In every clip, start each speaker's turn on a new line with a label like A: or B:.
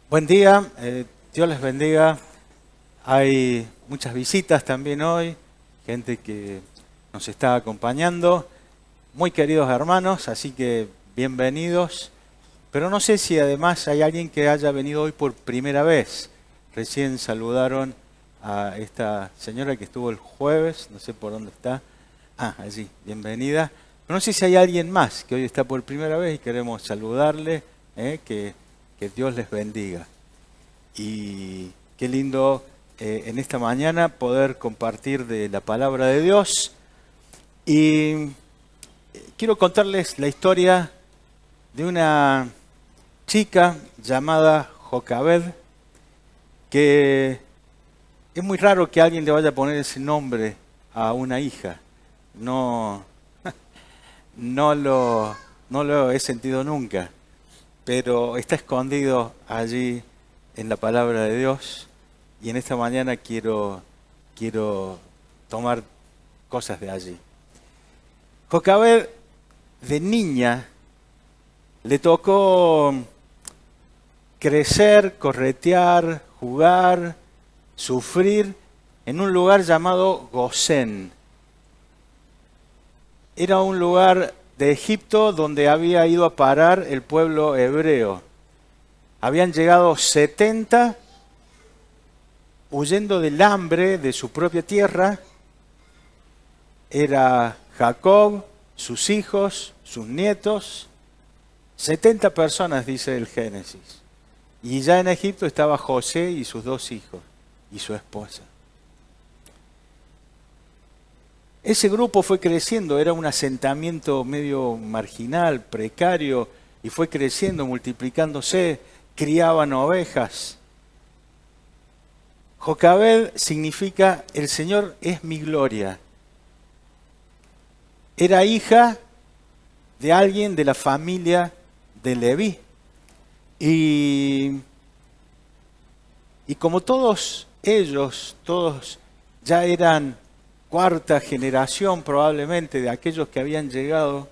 A: Buen día, Dios les bendiga. Hay muchas visitas también hoy, gente que nos está acompañando, muy queridos hermanos, así que bienvenidos. Pero no sé si además hay alguien que haya venido hoy por primera vez. Recién saludaron a esta señora que estuvo el jueves, no sé por dónde está. Allí, bienvenida. Pero no sé si hay alguien más que hoy está por primera vez y queremos saludarle, que Dios les bendiga. Y qué lindo en esta mañana poder compartir de la palabra de Dios. Y quiero contarles la historia de una chica llamada Jocabed, que es muy raro que alguien le vaya a poner ese nombre a una hija. No, no lo he sentido nunca, pero está escondido allí en la palabra de Dios, y en esta mañana quiero tomar cosas de allí. Jocabed, de niña, le tocó crecer, corretear, jugar, sufrir en un lugar llamado Gosén. Era un lugar de Egipto donde había ido a parar el pueblo hebreo. Habían llegado 70 huyendo del hambre de su propia tierra. Era Jacob, sus hijos, sus nietos, 70 personas, dice el Génesis. Y ya en Egipto estaba José y sus 2 hijos y su esposa. Ese grupo fue creciendo, era un asentamiento medio marginal, precario, y fue creciendo, multiplicándose, criaban ovejas. Jocabed significa el Señor es mi gloria. Era hija de alguien de la familia de Leví. Y como todos ellos, todos ya eran cuarta generación probablemente de aquellos que habían llegado,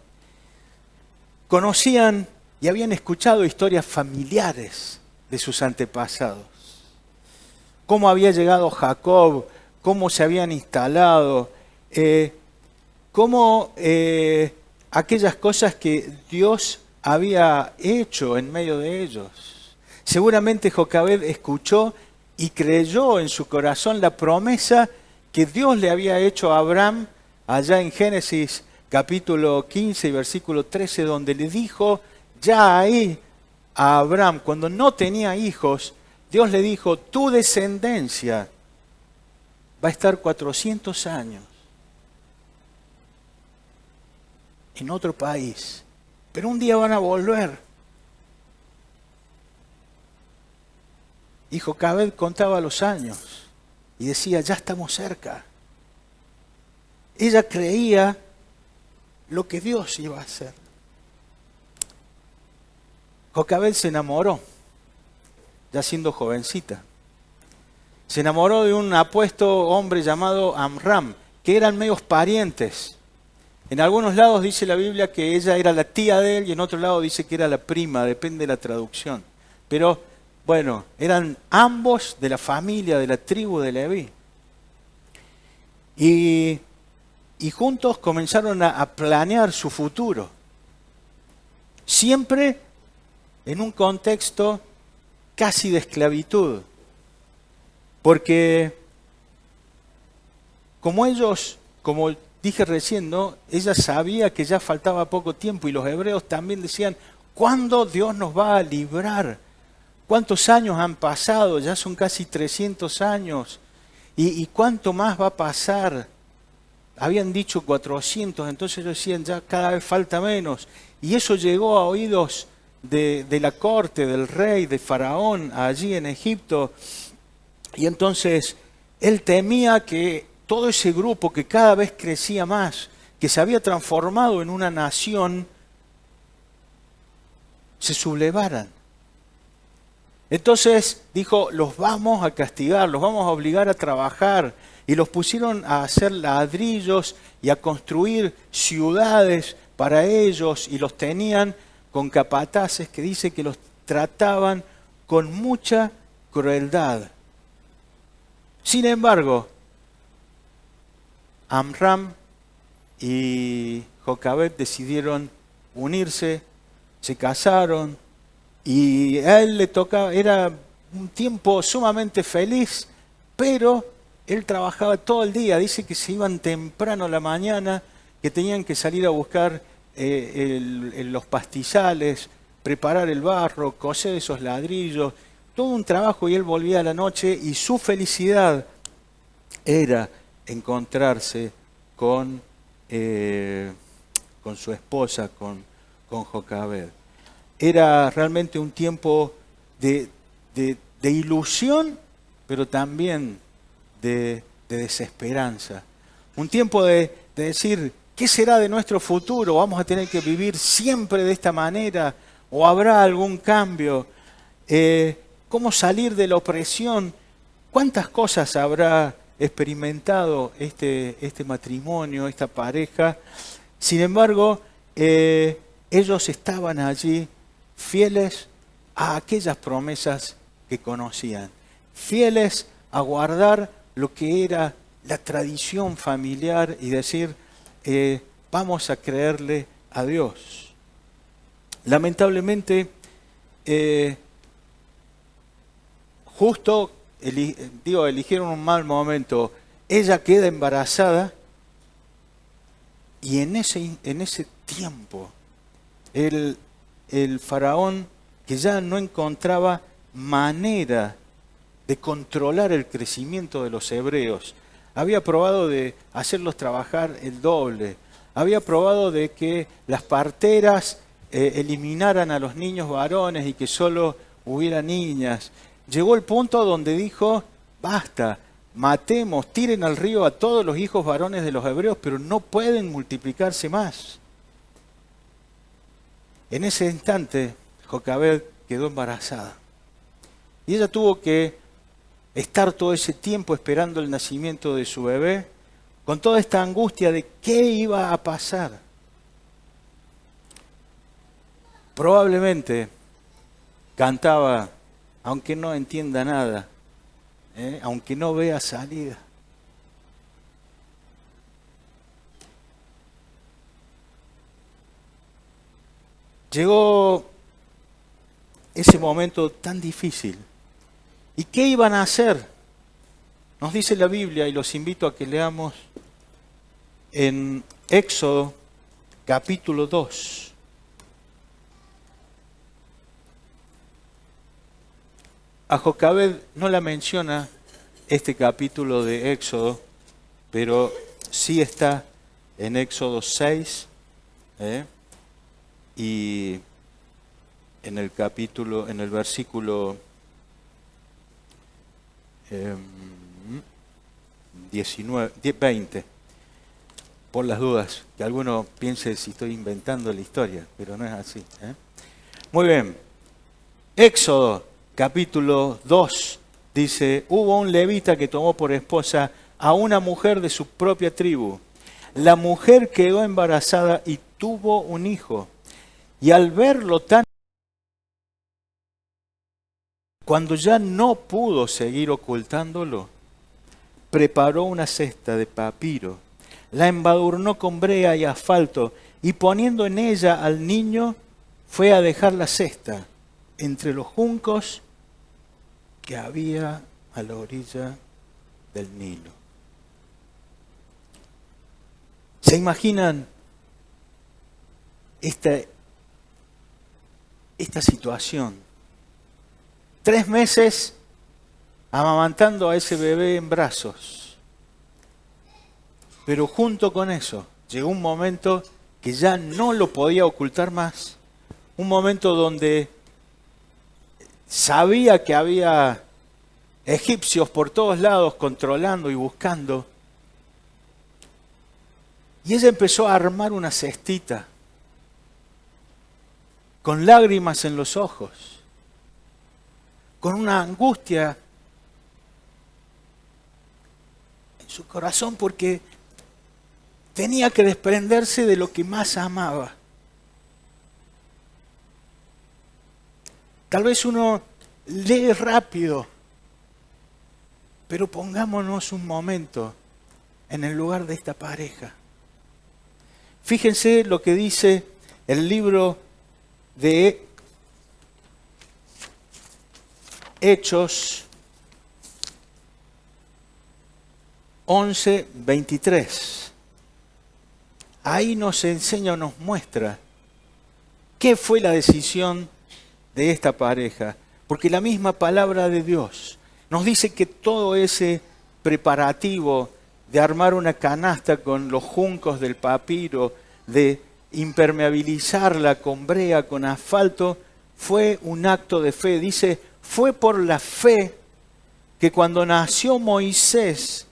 A: conocían y habían escuchado historias familiares de sus antepasados. Cómo había llegado Jacob, cómo se habían instalado, cómo aquellas cosas que Dios había hecho en medio de ellos. Seguramente Jocabed escuchó y creyó en su corazón la promesa que Dios le había hecho a Abraham allá en Génesis capítulo 15 y versículo 13, donde le dijo ya ahí a Abraham, cuando no tenía hijos, Dios le dijo, tu descendencia va a estar 400 años en otro país, pero un día van a volver. Y Jocabed contaba los años y decía, ya estamos cerca. Ella creía lo que Dios iba a hacer. Jocabed se enamoró, ya siendo jovencita. Se enamoró de un apuesto hombre llamado Amram, que eran medios parientes. En algunos lados dice la Biblia que ella era la tía de él y en otro lado dice que era la prima, depende de la traducción. Pero bueno, eran ambos de la familia, de la tribu de Leví. Y juntos comenzaron a planear su futuro. Siempre en un contexto casi de esclavitud. Porque como dije recién, ¿no? Ella sabía que ya faltaba poco tiempo y los hebreos también decían, ¿cuándo Dios nos va a librar? ¿Cuántos años han pasado? Ya son casi 300 años. ¿Y cuánto más va a pasar? Habían dicho 400, entonces ellos decían, ya cada vez falta menos. Y eso llegó a oídos de la corte, del rey, de Faraón, allí en Egipto. Y entonces él temía que todo ese grupo que cada vez crecía más, que se había transformado en una nación, se sublevaran. Entonces dijo, los vamos a castigar, los vamos a obligar a trabajar. Y los pusieron a hacer ladrillos y a construir ciudades para ellos y los tenían con capataces que dice que los trataban con mucha crueldad. Sin embargo, Amram y Jocabed decidieron unirse, se casaron y a él le tocaba, era un tiempo sumamente feliz, pero él trabajaba todo el día. Dice que se iban temprano a la mañana, que tenían que salir a buscar los pastizales, preparar el barro, coser esos ladrillos, todo un trabajo, y él volvía a la noche y su felicidad era encontrarse con su esposa, con Jocabed. Era realmente un tiempo de ilusión, pero también de desesperanza. Un tiempo de decir, ¿qué será de nuestro futuro? ¿Vamos a tener que vivir siempre de esta manera? ¿O habrá algún cambio? ¿Cómo salir de la opresión? ¿Cuántas cosas habrá experimentado este matrimonio, esta pareja? Sin embargo, ellos estaban allí fieles a aquellas promesas que conocían, fieles a guardar lo que era la tradición familiar y decir, vamos a creerle a Dios. Lamentablemente, justo eligieron un mal momento. Ella queda embarazada y en ese tiempo el faraón, que ya no encontraba manera de controlar el crecimiento de los hebreos, había probado de hacerlos trabajar el doble, había probado de que las parteras eliminaran a los niños varones y que solo hubiera niñas. Llegó el punto donde dijo, basta, matemos, tiren al río a todos los hijos varones de los hebreos, pero no pueden multiplicarse más. En ese instante, Jocabed quedó embarazada. Y ella tuvo que estar todo ese tiempo esperando el nacimiento de su bebé, con toda esta angustia de qué iba a pasar. Probablemente cantaba, aunque no entienda nada, aunque no vea salida. Llegó ese momento tan difícil. ¿Y qué iban a hacer? Nos dice la Biblia, y los invito a que leamos en Éxodo capítulo 2. A Jocabed no la menciona este capítulo de Éxodo, pero sí está en Éxodo 6, y en el versículo 20, por las dudas, que alguno piense si estoy inventando la historia, pero no es así. Muy bien, Éxodo capítulo 2 dice, hubo un levita que tomó por esposa a una mujer de su propia tribu. La mujer quedó embarazada y tuvo un hijo. Y al verlo cuando ya no pudo seguir ocultándolo, preparó una cesta de papiro, la embadurnó con brea y asfalto, y poniendo en ella al niño, fue a dejar la cesta entre los juncos que había a la orilla del Nilo. ¿Se imaginan esta situación? 3 meses amamantando a ese bebé en brazos. Pero junto con eso, llegó un momento que ya no lo podía ocultar más. Un momento donde sabía que había egipcios por todos lados controlando y buscando. Y ella empezó a armar una cestita con lágrimas en los ojos, con una angustia en su corazón porque tenía que desprenderse de lo que más amaba. Tal vez uno lee rápido, pero pongámonos un momento en el lugar de esta pareja. Fíjense lo que dice el libro de Hechos 11:23. Ahí nos enseña, nos muestra qué fue la decisión de esta pareja. Porque la misma palabra de Dios nos dice que todo ese preparativo de armar una canasta con los juncos del papiro, de impermeabilizarla con brea, con asfalto, fue un acto de fe. Dice, fue por la fe que cuando nació Moisés,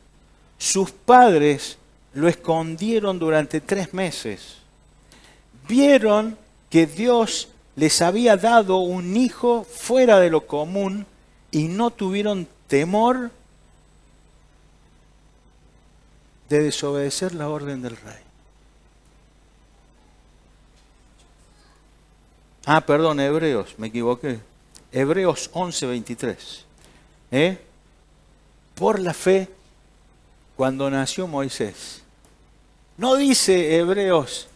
A: sus padres lo escondieron durante 3 meses. Vieron que Dios les había dado un hijo fuera de lo común y no tuvieron temor de desobedecer la orden del rey. Perdón, Hebreos, me equivoqué. Hebreos 11:23. Por la fe, cuando nació Moisés. No dice Hebreos,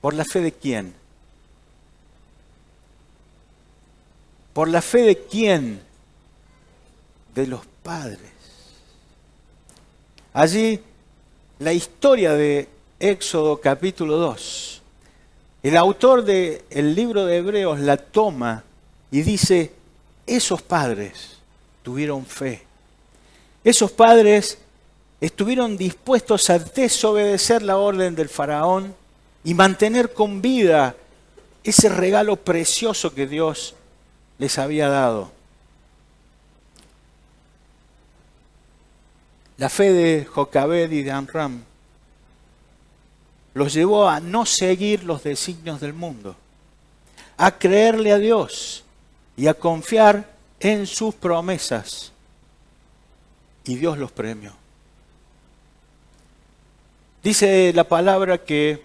A: ¿por la fe de quién? ¿Por la fe de quién? De los padres. Allí, la historia de Éxodo capítulo 2. El autor del libro de Hebreos la toma y dice, esos padres tuvieron fe. Esos padres estuvieron dispuestos a desobedecer la orden del faraón y mantener con vida ese regalo precioso que Dios les había dado. La fe de Jocabed y de Amram los llevó a no seguir los designios del mundo, a creerle a Dios y a confiar en sus promesas. Y Dios los premió. Dice la palabra que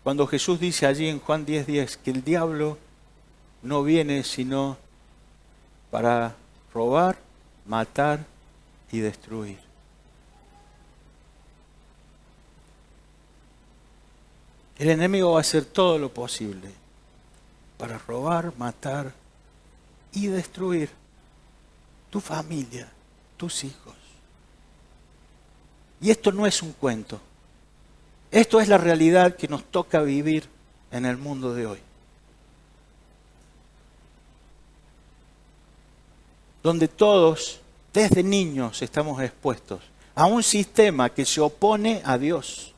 A: cuando Jesús dice allí en Juan 10:10 que el diablo no viene sino para robar, matar y destruir. El enemigo va a hacer todo lo posible para robar, matar y destruir tu familia, tus hijos. Y esto no es un cuento. Esto es la realidad que nos toca vivir en el mundo de hoy. Donde todos, desde niños, estamos expuestos a un sistema que se opone a Dios.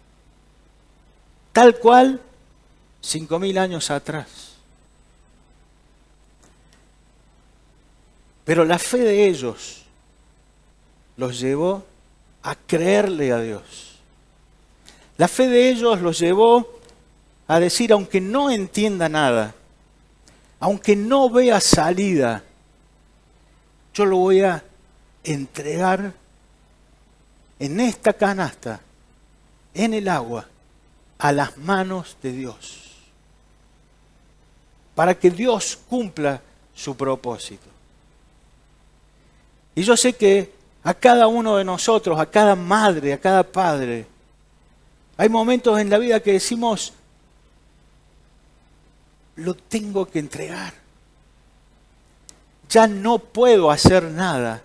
A: Tal cual 5.000 años atrás. Pero la fe de ellos los llevó a creerle a Dios. La fe de ellos los llevó a decir, aunque no entienda nada, aunque no vea salida, yo lo voy a entregar en esta canasta, en el agua, a las manos de Dios, para que Dios cumpla su propósito. Y yo sé que a cada uno de nosotros, a cada madre, a cada padre, hay momentos en la vida que decimos, lo tengo que entregar. Ya no puedo hacer nada,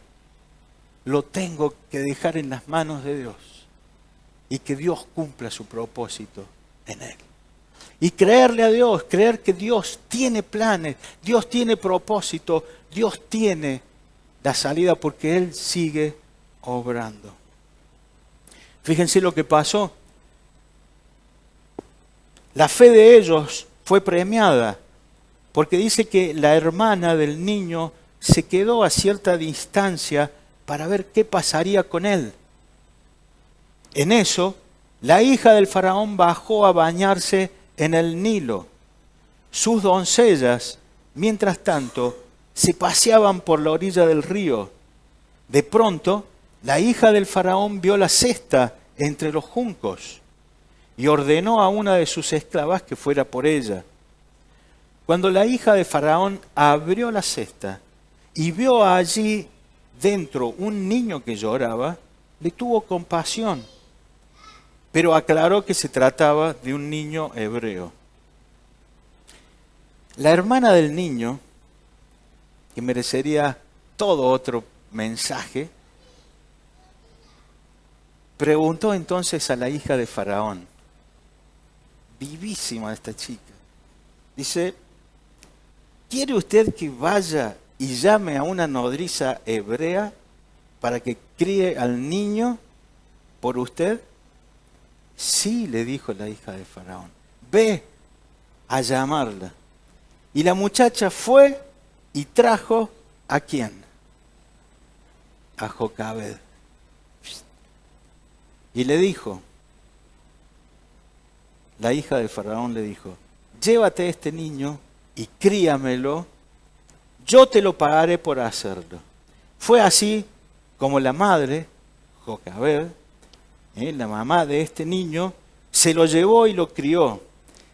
A: lo tengo que dejar en las manos de Dios. Y que Dios cumpla su propósito en él. Y creerle a Dios, creer que Dios tiene planes, Dios tiene propósito, Dios tiene la salida porque Él sigue obrando. Fíjense lo que pasó. La fe de ellos fue premiada porque dice que la hermana del niño se quedó a cierta distancia para ver qué pasaría con él. En eso, la hija del faraón bajó a bañarse en el Nilo. Sus doncellas, mientras tanto, se paseaban por la orilla del río. De pronto, la hija del faraón vio la cesta entre los juncos y ordenó a una de sus esclavas que fuera por ella. Cuando la hija de Faraón abrió la cesta y vio allí dentro un niño que lloraba, le tuvo compasión, pero aclaró que se trataba de un niño hebreo. La hermana del niño, que merecería todo otro mensaje, preguntó entonces a la hija de Faraón, vivísima esta chica, dice, ¿quiere usted que vaya y llame a una nodriza hebrea para que críe al niño por usted? Sí, le dijo la hija de Faraón, ve a llamarla. Y la muchacha fue y trajo ¿a quién? A Jocabed. Y le dijo, la hija de Faraón le dijo, llévate este niño y críamelo, yo te lo pagaré por hacerlo. Fue así como la madre, Jocabed, la mamá de este niño, se lo llevó y lo crió.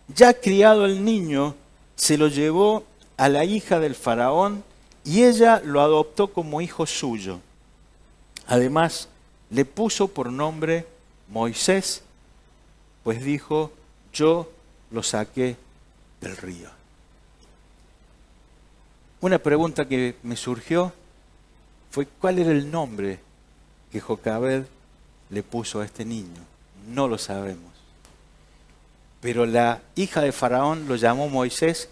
A: Ya criado el niño, se lo llevó a la hija del faraón y ella lo adoptó como hijo suyo. Además, le puso por nombre Moisés, pues dijo, yo lo saqué del río. Una pregunta que me surgió fue, ¿cuál era el nombre que Jocabed le puso a este niño? No lo sabemos. Pero la hija de Faraón lo llamó Moisés.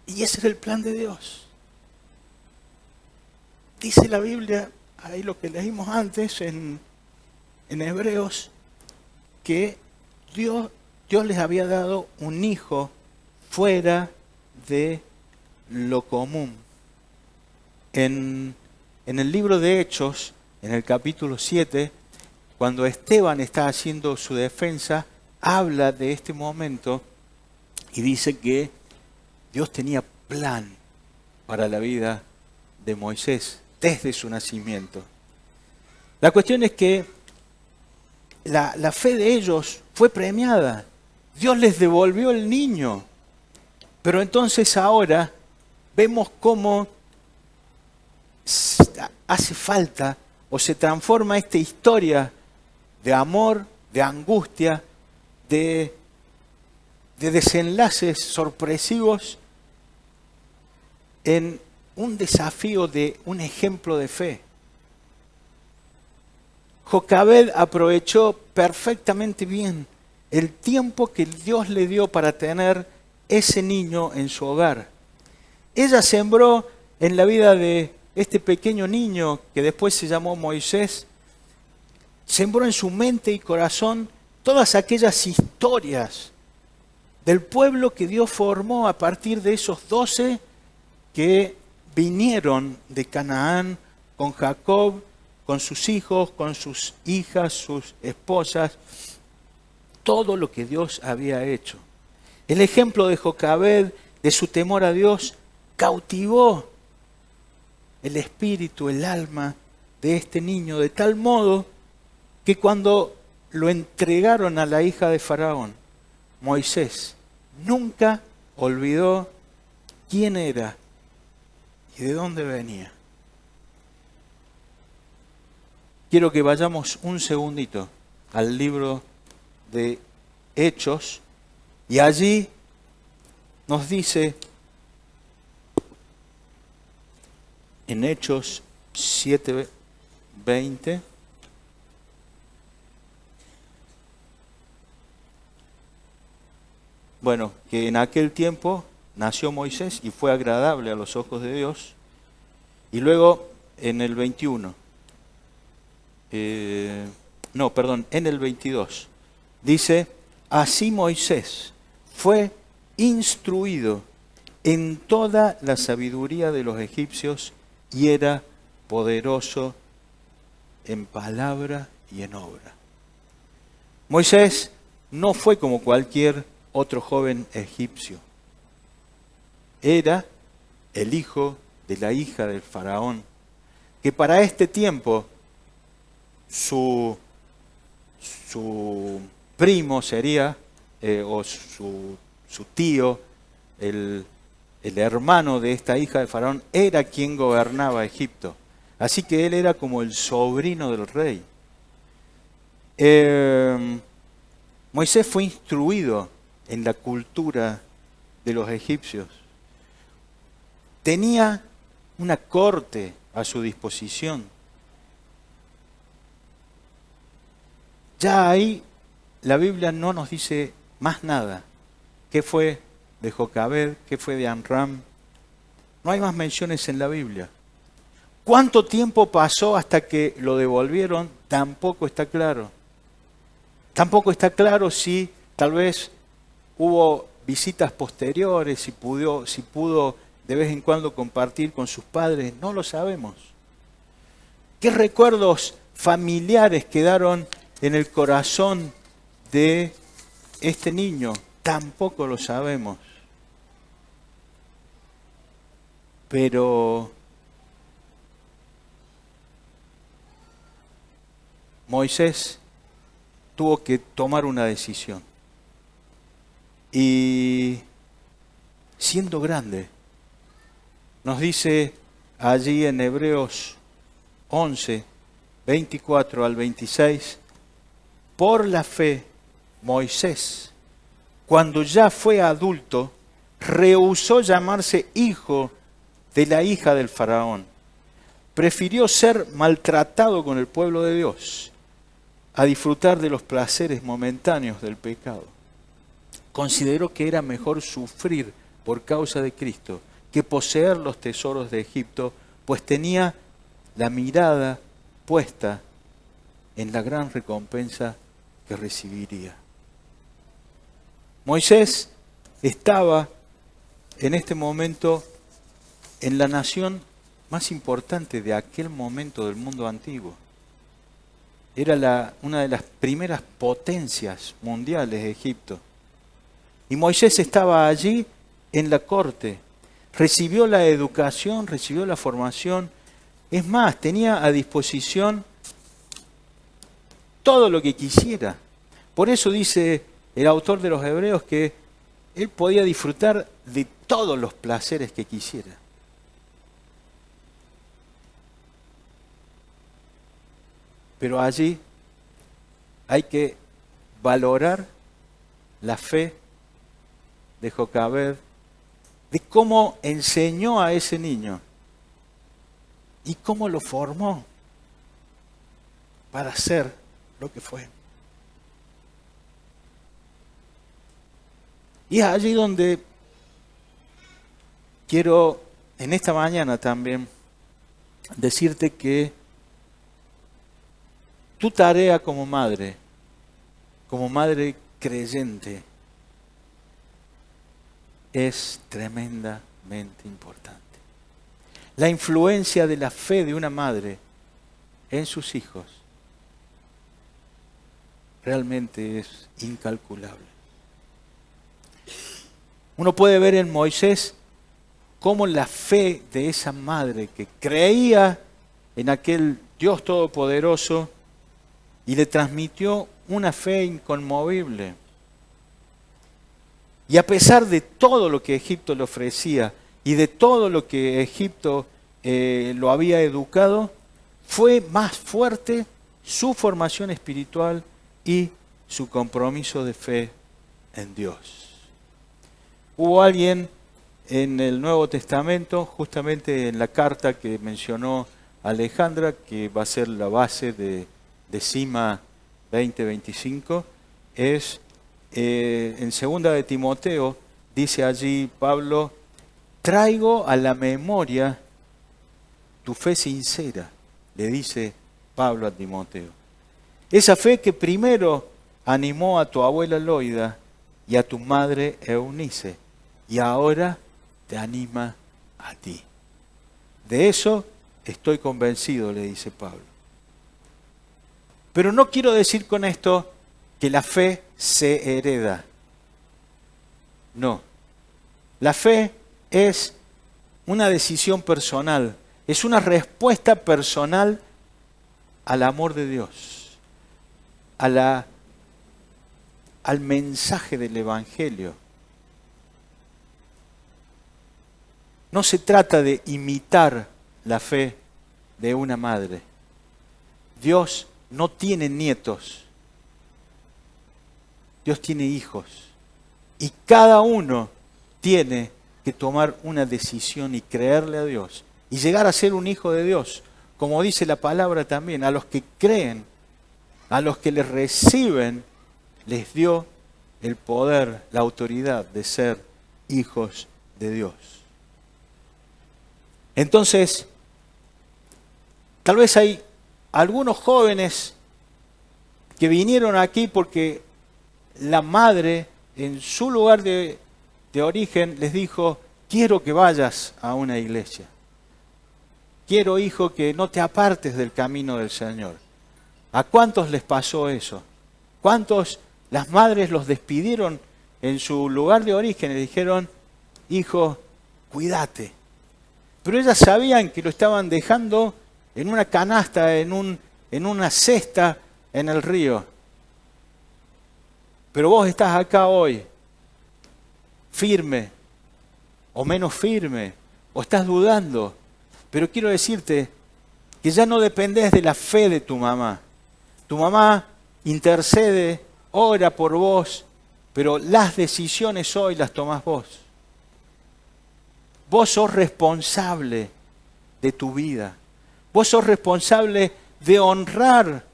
A: Y ese era el plan de Dios. Dice la Biblia, ahí lo que leímos antes en Hebreos, que Dios les había dado un hijo fuera de lo común. En el libro de Hechos, en el capítulo 7, cuando Esteban está haciendo su defensa, habla de este momento y dice que Dios tenía plan para la vida de Moisés desde su nacimiento. La cuestión es que la fe de ellos fue premiada. Dios les devolvió el niño. Pero entonces ahora vemos cómo hace falta o se transforma esta historia de amor, de angustia, de desenlaces sorpresivos en un desafío de un ejemplo de fe. Jocabed aprovechó perfectamente bien el tiempo que Dios le dio para tener ese niño en su hogar. Ella sembró en la vida de este pequeño niño, que después se llamó Moisés, sembró en su mente y corazón todas aquellas historias del pueblo que Dios formó a partir de esos 12 que vinieron de Canaán con Jacob, con sus hijos, con sus hijas, sus esposas, todo lo que Dios había hecho. El ejemplo de Jocabed, de su temor a Dios, cautivó el espíritu, el alma de este niño, de tal modo que cuando lo entregaron a la hija de Faraón, Moisés nunca olvidó quién era y de dónde venía. Quiero que vayamos un segundito al libro de Hechos y allí nos dice en Hechos 7:20, bueno, que en aquel tiempo nació Moisés y fue agradable a los ojos de Dios. Y luego en el 21, en el 22, dice, así Moisés fue instruido en toda la sabiduría de los egipcios y era poderoso en palabra y en obra. Moisés no fue como cualquier otro joven egipcio. Era el hijo de la hija del faraón, que para este tiempo su su primo sería, o su tío, el hermano de esta hija de Faraón, era quien gobernaba Egipto. Así que él era como el sobrino del rey. Moisés fue instruido en la cultura de los egipcios. Tenía una corte a su disposición. Ya ahí la Biblia no nos dice más nada. ¿Qué fue de Jocabed? ¿Qué fue de Amram? No hay más menciones en la Biblia. ¿Cuánto tiempo pasó hasta que lo devolvieron? Tampoco está claro. Tampoco está claro si tal vez hubo visitas posteriores, si pudo de vez en cuando compartir con sus padres. No lo sabemos. ¿Qué recuerdos familiares quedaron en el corazón de este niño? Tampoco lo sabemos. Pero Moisés tuvo que tomar una decisión. Y siendo grande, nos dice allí en Hebreos 11, 24 al 26, por la fe, Moisés, cuando ya fue adulto, rehusó llamarse hijo de la hija del faraón. Prefirió ser maltratado con el pueblo de Dios a disfrutar de los placeres momentáneos del pecado. Consideró que era mejor sufrir por causa de Cristo que poseer los tesoros de Egipto, pues tenía la mirada puesta en la gran recompensa que recibiría. Moisés estaba en este momento en la nación más importante de aquel momento del mundo antiguo. Era una de las primeras potencias mundiales de Egipto. Y Moisés estaba allí en la corte. Recibió la educación, recibió la formación. Es más, tenía a disposición todo lo que quisiera. Por eso dice el autor de los Hebreos que él podía disfrutar de todos los placeres que quisiera. Pero allí hay que valorar la fe de Jocabed, de cómo enseñó a ese niño y cómo lo formó para ser lo que fue. Y es allí donde quiero, en esta mañana también, decirte que tu tarea como madre creyente, es tremendamente importante. La influencia de la fe de una madre en sus hijos realmente es incalculable. Uno puede ver en Moisés cómo la fe de esa madre que creía en aquel Dios todopoderoso y le transmitió una fe inconmovible. Y a pesar de todo lo que Egipto le ofrecía y de todo lo que Egipto lo había educado, fue más fuerte su formación espiritual y su compromiso de fe en Dios. Hubo alguien en el Nuevo Testamento, justamente en la carta que mencionó Alejandra, que va a ser la base de Sima 20:25, es en 2 de Timoteo, dice allí Pablo, traigo a la memoria tu fe sincera, le dice Pablo a Timoteo. Esa fe que primero animó a tu abuela Loida y a tu madre Eunice, y ahora te anima a ti. De eso estoy convencido, le dice Pablo. Pero no quiero decir con esto que la fe se hereda. No. La fe es una decisión personal, es una respuesta personal al amor de Dios, al mensaje del Evangelio. No se trata de imitar la fe de una madre. Dios no tiene nietos. Dios tiene hijos. Y cada uno tiene que tomar una decisión y creerle a Dios. Y llegar a ser un hijo de Dios. Como dice la palabra también, a los que creen, a los que les reciben, les dio el poder, la autoridad de ser hijos de Dios. Entonces, tal vez hay algunos jóvenes que vinieron aquí porque la madre en su lugar de origen les dijo, quiero que vayas a una iglesia. Quiero, hijo, que no te apartes del camino del Señor. ¿A cuántos les pasó eso? ¿Cuántos las madres los despidieron en su lugar de origen y le dijeron, hijo, cuídate? Pero ellas sabían que lo estaban dejando en una canasta, en una cesta en el río. Pero vos estás acá hoy, firme, o menos firme, o estás dudando. Pero quiero decirte que ya no dependés de la fe de tu mamá. Tu mamá intercede, ora por vos, pero las decisiones hoy las tomás vos. Vos sos responsable de tu vida. Vos sos responsable de honrar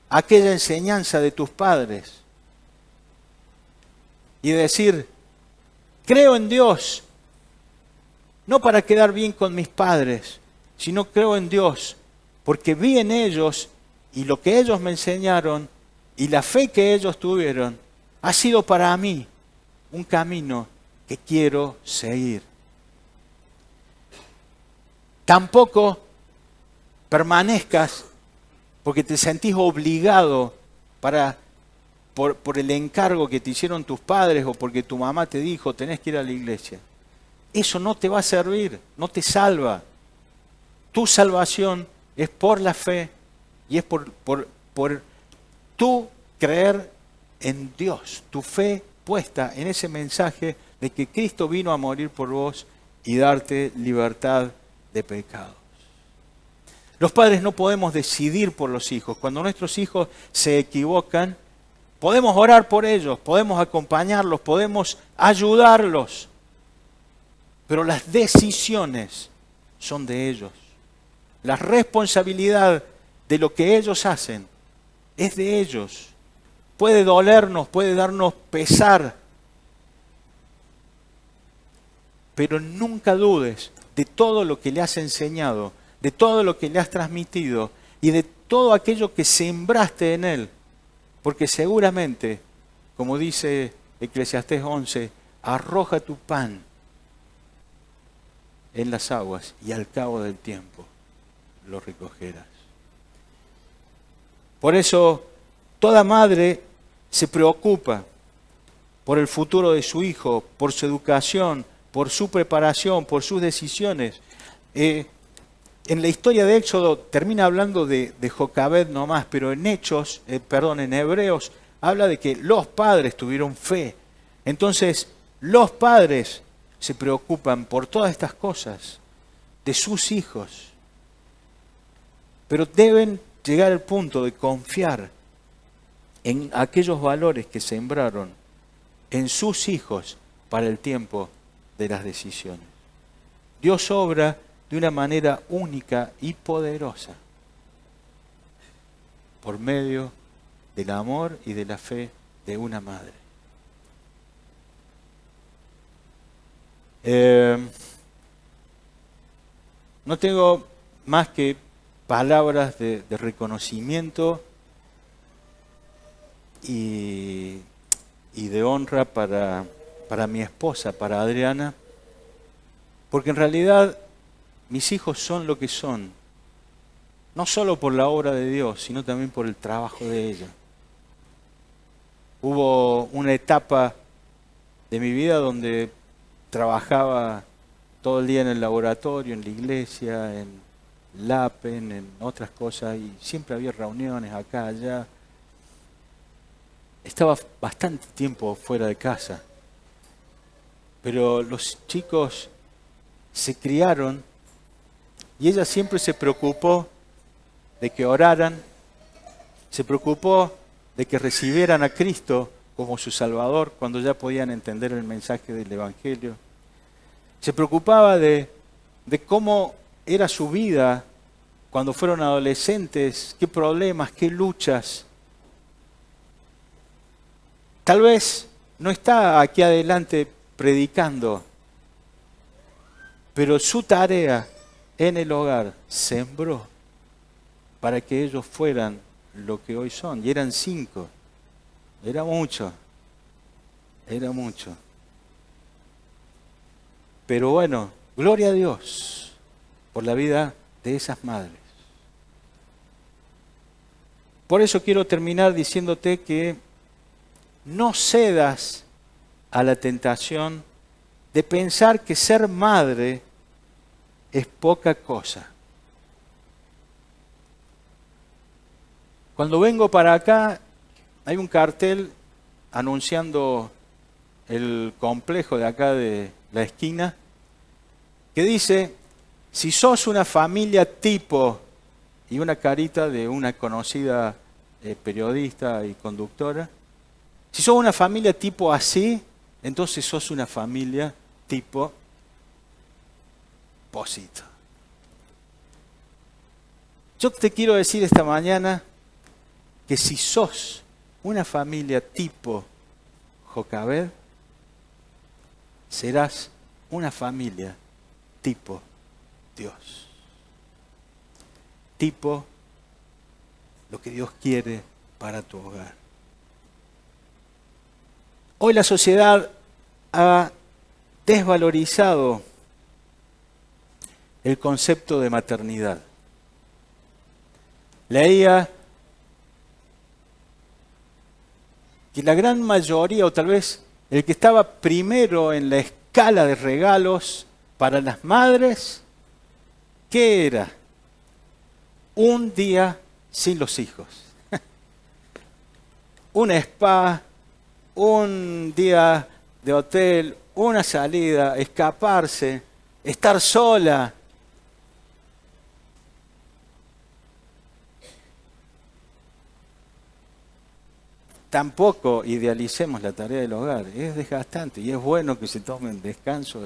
A: aquella enseñanza de tus padres. Y decir, creo en Dios, no para quedar bien con mis padres, sino creo en Dios, porque vi en ellos y lo que ellos me enseñaron y la fe que ellos tuvieron, ha sido para mí un camino que quiero seguir. Tampoco permanezcas porque te sentís obligado por el encargo que te hicieron tus padres o porque tu mamá te dijo tenés que ir a la iglesia. Eso no te va a servir, no te salva. Tu salvación es por la fe y es por tu creer en Dios, tu fe puesta en ese mensaje de que Cristo vino a morir por vos y darte libertad de pecados. Los padres no podemos decidir por los hijos. Cuando nuestros hijos se equivocan, podemos orar por ellos, podemos acompañarlos, podemos ayudarlos. Pero las decisiones son de ellos. La responsabilidad de lo que ellos hacen es de ellos. Puede dolernos, puede darnos pesar, pero nunca dudes de todo lo que le has enseñado, de todo lo que le has transmitido y de todo aquello que sembraste en él. Porque seguramente, como dice Eclesiastés 11, arroja tu pan en las aguas y al cabo del tiempo lo recogerás. Por eso, toda madre se preocupa por el futuro de su hijo, por su educación, por su preparación, por sus decisiones. En la historia de Éxodo termina hablando de Jocabed nomás, pero en en Hebreos, habla de que los padres tuvieron fe. Entonces, los padres se preocupan por todas estas cosas de sus hijos, pero deben llegar al punto de confiar en aquellos valores que sembraron en sus hijos para el tiempo de las decisiones. Dios obra de una manera única y poderosa por medio del amor y de la fe de una madre. No tengo más que palabras de reconocimiento y de honra para mi esposa, para Adriana, porque en realidad mis hijos son lo que son, no solo por la obra de Dios, sino también por el trabajo de ella. Hubo una etapa de mi vida donde trabajaba todo el día en el laboratorio, en la iglesia, en LAPEN, en otras cosas, y siempre había reuniones acá, allá. Estaba bastante tiempo fuera de casa, pero los chicos se criaron y ella siempre se preocupó de que oraran, se preocupó de que recibieran a Cristo como su Salvador cuando ya podían entender el mensaje del Evangelio. Se preocupaba de cómo era su vida cuando fueron adolescentes, qué problemas, qué luchas. Tal vez no está aquí adelante predicando, pero su tarea en el hogar sembró para que ellos fueran lo que hoy son. Y eran 5. Era mucho. Era mucho. Pero bueno, gloria a Dios por la vida de esas madres. Por eso quiero terminar diciéndote que no cedas a la tentación de pensar que ser madre es poca cosa. Cuando vengo para acá, hay un cartel anunciando el complejo de acá de la esquina, que dice, si sos una familia tipo, y una carita de una conocida periodista y conductora, si sos una familia tipo así, entonces sos una familia tipo Posito. Yo te quiero decir esta mañana que si sos una familia tipo Jocabed, serás una familia tipo Dios. Tipo lo que Dios quiere para tu hogar. Hoy la sociedad ha desvalorizado el concepto de maternidad. Leía que la gran mayoría, o tal vez el que estaba primero en la escala de regalos para las madres, ¿qué era? Un día sin los hijos. Un spa, un día de hotel, una salida, escaparse, estar sola. Tampoco idealicemos la tarea del hogar, es desgastante y es bueno que se tomen descanso.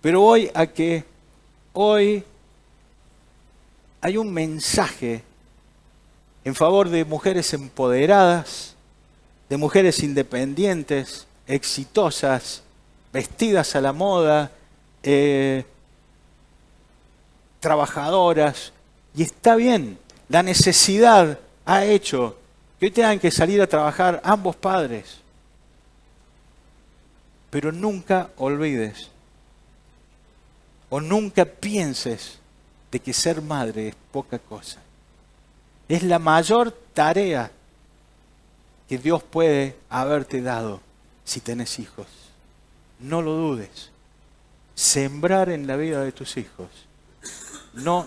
A: Pero hoy hay un mensaje en favor de mujeres empoderadas, de mujeres independientes, exitosas, vestidas a la moda, trabajadoras. Y está bien, la necesidad ha hecho que hoy tengan que salir a trabajar ambos padres. Pero nunca olvides o nunca pienses de que ser madre es poca cosa. Es la mayor tarea que Dios puede haberte dado si tenés hijos. No lo dudes. Sembrar en la vida de tus hijos no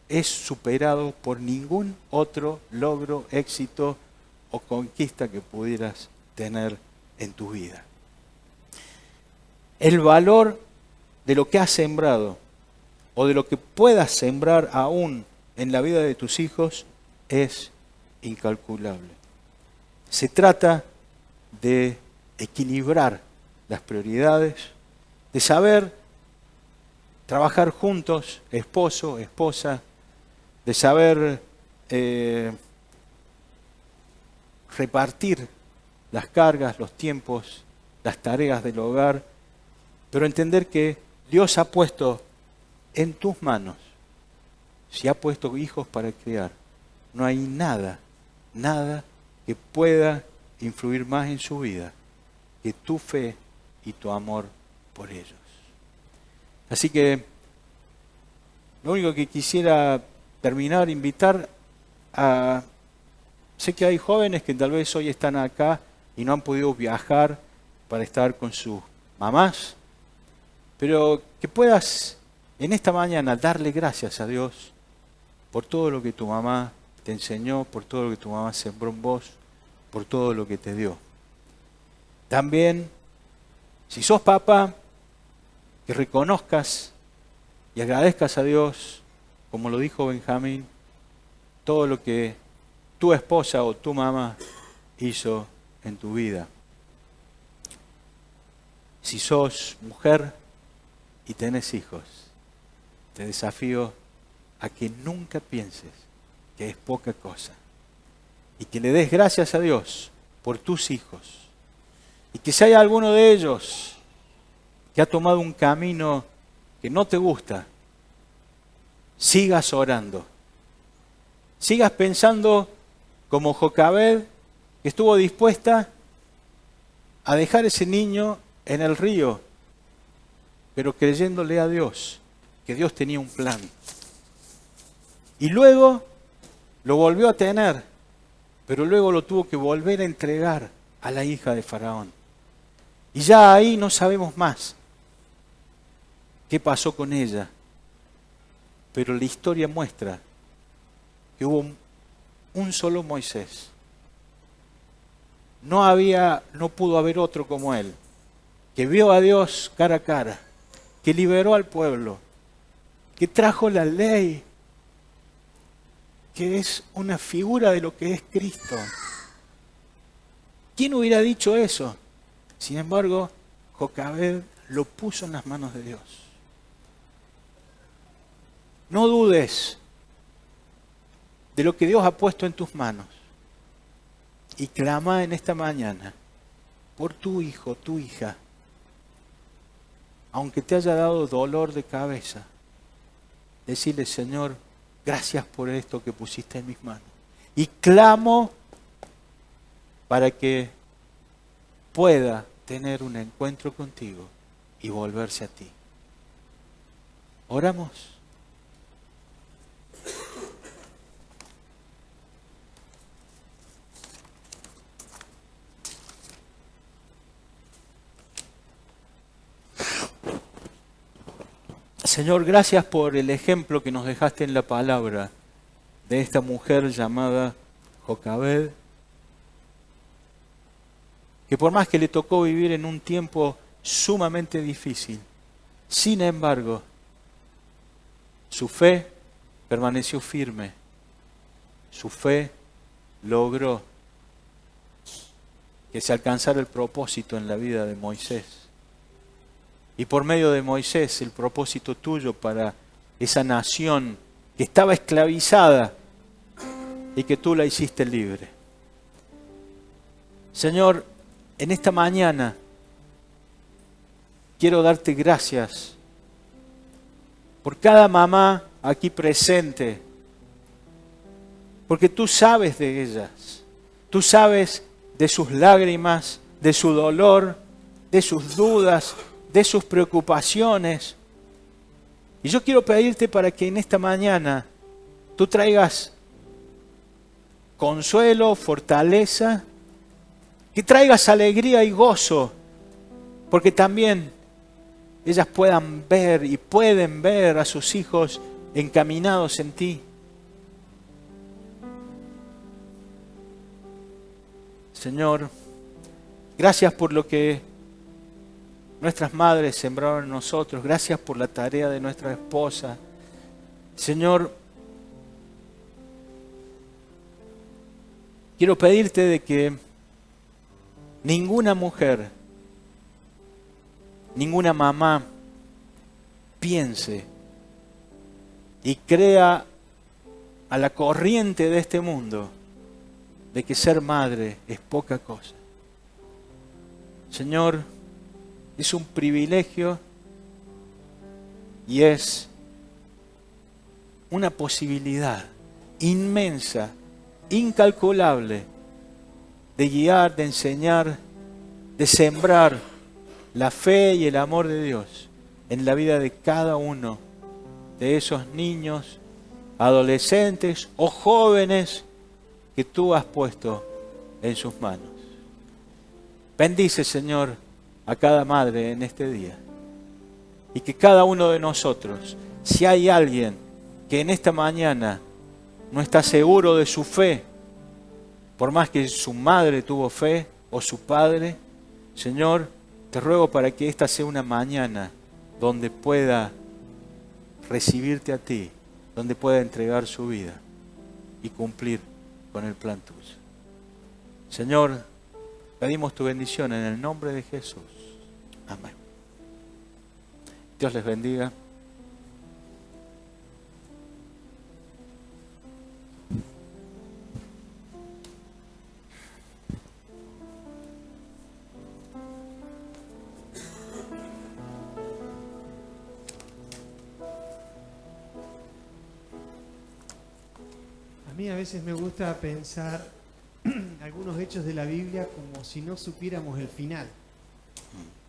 A: es superado por ningún otro logro, éxito o conquista que pudieras tener en tu vida. El valor de lo que has sembrado o de lo que puedas sembrar aún en la vida de tus hijos es incalculable. Se trata de equilibrar las prioridades, de saber trabajar juntos, esposo, esposa, de saber repartir las cargas, los tiempos, las tareas del hogar, pero entender que Dios ha puesto en tus manos, si ha puesto hijos para criar, no hay nada que pueda influir más en su vida que tu fe y tu amor por ellos. Así que lo único que quisiera terminar, invitar a... Sé que hay jóvenes que tal vez hoy están acá y no han podido viajar para estar con sus mamás, pero que puedas en esta mañana darle gracias a Dios por todo lo que tu mamá te enseñó, por todo lo que tu mamá sembró en vos, por todo lo que te dio. También, si sos papá, que reconozcas y agradezcas a Dios, como lo dijo Benjamín, todo lo que tu esposa o tu mamá hizo en tu vida. Si sos mujer y tenés hijos, te desafío a que nunca pienses que es poca cosa y que le des gracias a Dios por tus hijos. Y que si hay alguno de ellos que ha tomado un camino que no te gusta, sigas orando. Sigas pensando como Jocabed, que estuvo dispuesta a dejar ese niño en el río, pero creyéndole a Dios, que Dios tenía un plan. Y luego lo volvió a tener, pero luego lo tuvo que volver a entregar a la hija de Faraón. Y ya ahí no sabemos más qué pasó con ella. Pero la historia muestra que hubo un solo Moisés. No pudo haber otro como él, que vio a Dios cara a cara, que liberó al pueblo, que trajo la ley, que es una figura de lo que es Cristo. ¿Quién hubiera dicho eso? Sin embargo, Jocabed lo puso en las manos de Dios. No dudes de lo que Dios ha puesto en tus manos y clama en esta mañana por tu hijo, tu hija, aunque te haya dado dolor de cabeza. Decirle: Señor, gracias por esto que pusiste en mis manos. Y clamo para que pueda tener un encuentro contigo y volverse a ti. Oramos. Señor, gracias por el ejemplo que nos dejaste en la palabra de esta mujer llamada Jocabed, que por más que le tocó vivir en un tiempo sumamente difícil, sin embargo, su fe permaneció firme. Su fe logró que se alcanzara el propósito en la vida de Moisés. Y por medio de Moisés, el propósito tuyo para esa nación que estaba esclavizada y que tú la hiciste libre. Señor, en esta mañana quiero darte gracias por cada mamá aquí presente, porque tú sabes de ellas, tú sabes de sus lágrimas, de su dolor, de sus dudas, de sus preocupaciones. Y yo quiero pedirte para que en esta mañana tú traigas consuelo, fortaleza, que traigas alegría y gozo, porque también ellas puedan ver y pueden ver a sus hijos encaminados en ti. Señor, gracias por lo que nuestras madres sembraron en nosotros. Gracias por la tarea de nuestra esposa. Señor, quiero pedirte de que ninguna mujer, ninguna mamá piense y crea a la corriente de este mundo de que ser madre es poca cosa. Señor, es un privilegio y es una posibilidad inmensa, incalculable, de guiar, de enseñar, de sembrar la fe y el amor de Dios en la vida de cada uno de esos niños, adolescentes o jóvenes que tú has puesto en sus manos. Bendice, Señor, a cada madre en este día Y que cada uno de nosotros, si hay alguien que en esta mañana no está seguro de su fe, por más que su madre tuvo fe o su padre, Señor, te ruego para que esta sea una mañana donde pueda recibirte a ti, donde pueda entregar su vida y cumplir con el plan tuyo. Señor, pedimos tu bendición en el nombre de Jesús. Amén. Dios les bendiga.
B: A mí a veces me gusta pensar algunos hechos de la Biblia como si no supiéramos el final.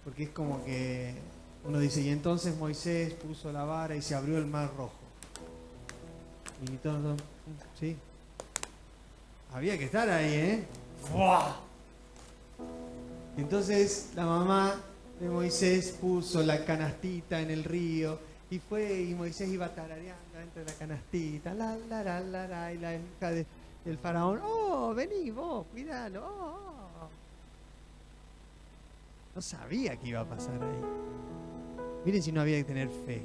B: Porque es como que uno dice, y entonces Moisés puso la vara y se abrió el mar rojo. Y todo, ¿sí? Había que estar ahí, ¿eh? ¡Buah! Entonces la mamá de Moisés puso la canastita en el río y Moisés iba tarareando dentro de la canastita, y la hija del faraón, oh, vení vos, cuidalo, oh. No sabía qué iba a pasar ahí. Miren si no había que tener fe.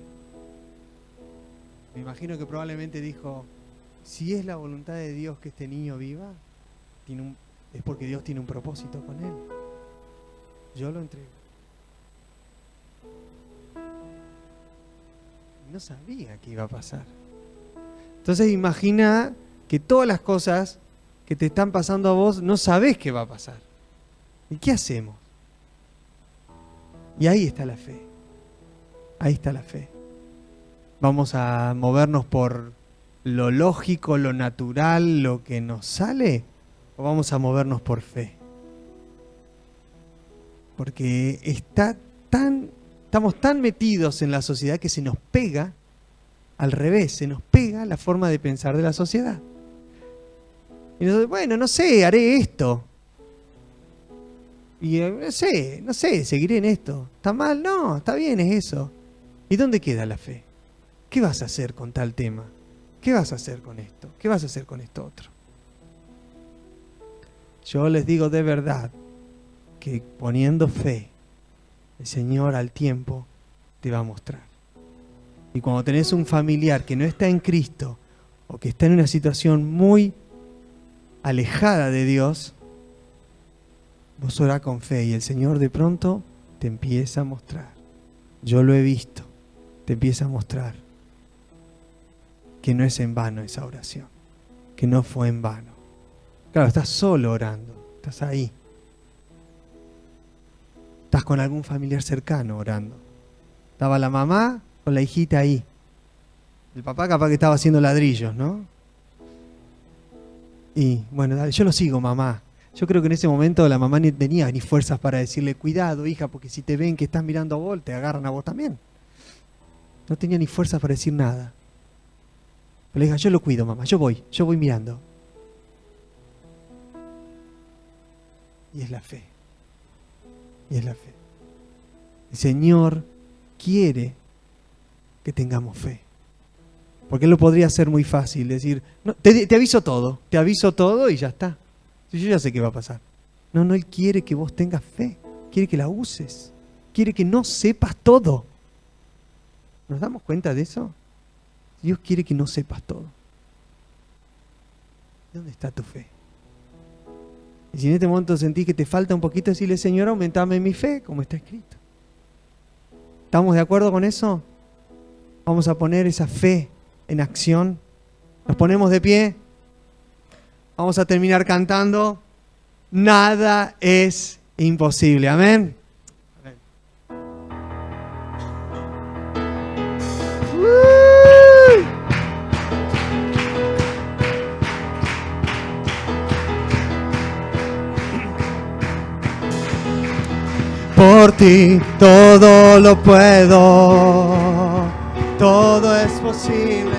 B: Me imagino que probablemente dijo, si es la voluntad de Dios que este niño viva, es porque Dios tiene un propósito con él. Yo lo entrego. No sabía qué iba a pasar. Entonces imagina que todas las cosas que te están pasando a vos no sabés qué va a pasar. ¿Y qué hacemos? Y ahí está la fe. Ahí está la fe. ¿Vamos a movernos por lo lógico, lo natural, lo que nos sale? ¿O vamos a movernos por fe? Porque estamos tan metidos en la sociedad que se nos pega, al revés, se nos pega la forma de pensar de la sociedad. Y nosotros, bueno, no sé, haré esto. Y no sé, seguiré en esto. ¿Está mal? No, está bien, es eso. ¿Y dónde queda la fe? ¿Qué vas a hacer con tal tema? ¿Qué vas a hacer con esto? ¿Qué vas a hacer con esto otro? Yo les digo de verdad que poniendo fe, el Señor al tiempo te va a mostrar. Y cuando tenés un familiar que no está en Cristo o que está en una situación muy alejada de Dios, vos orá con fe y el Señor de pronto te empieza a mostrar. Yo lo he visto, te empieza a mostrar que no es en vano esa oración, que no fue en vano. Claro, estás solo orando, estás ahí. Estás con algún familiar cercano orando. Estaba la mamá con la hijita ahí. El papá capaz que estaba haciendo ladrillos, ¿no? Y bueno, dale, yo lo sigo, mamá. Yo creo que en ese momento la mamá ni tenía ni fuerzas para decirle, cuidado, hija, porque si te ven que estás mirando a vos, te agarran a vos también. No tenía ni fuerzas para decir nada. Pero le dije, yo lo cuido, mamá, yo voy mirando. Y es la fe. Y es la fe. El Señor quiere que tengamos fe. Porque Él lo podría hacer muy fácil, decir, no, te aviso todo y ya está. Yo ya sé qué va a pasar. No, Él quiere que vos tengas fe, quiere que la uses, quiere que no sepas todo. ¿Nos damos cuenta de eso? Dios quiere que no sepas todo. ¿Dónde está tu fe? Y si en este momento sentís que te falta un poquito, decirle, Señor, aumentame mi fe, como está escrito. ¿Estamos de acuerdo con eso? Vamos a poner esa fe en acción. Nos ponemos de pie. Vamos a terminar cantando. Nada es imposible. Amén. Amén. Por ti todo lo puedo, todo es posible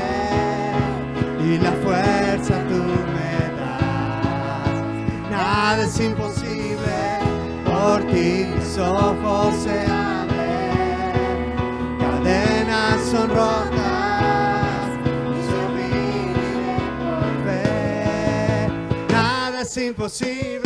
B: y la fuerza tú me das. Nada es imposible, por ti mis ojos se abren, son rotas, y yo viviré por fe. Nada es imposible.